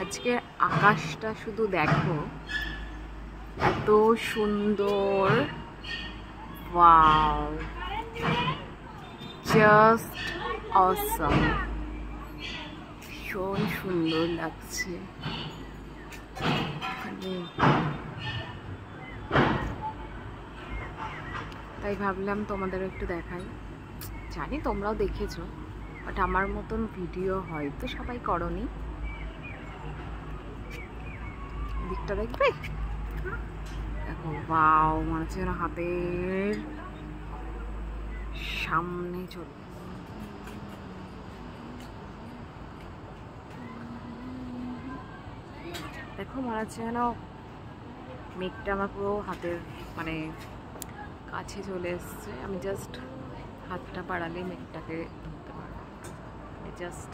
আজকে আকাশটা শুধু দেখো, এত সুন্দর। ওয়াও, জাস্ট অসম, ভীষণ সুন্দর লাগছে। তাই ভাবলাম তোমাদের একটু দেখাই। জানি তোমরাও দেখেছো, বাট আমার মতন ভিডিও হয়তো সবাই করনি। দিকটা দেখবে, দেখো ওয়াও, মনে হচ্ছে যেন হাতের সামনে চলে। দেখো মনে হচ্ছে যেন মেঘটা আমার পুরো হাতের মানে কাছে চলে এসছে। আমি জাস্ট হাতটা বাড়ালে মেঘটাকে ধরতে পারবো। জাস্ট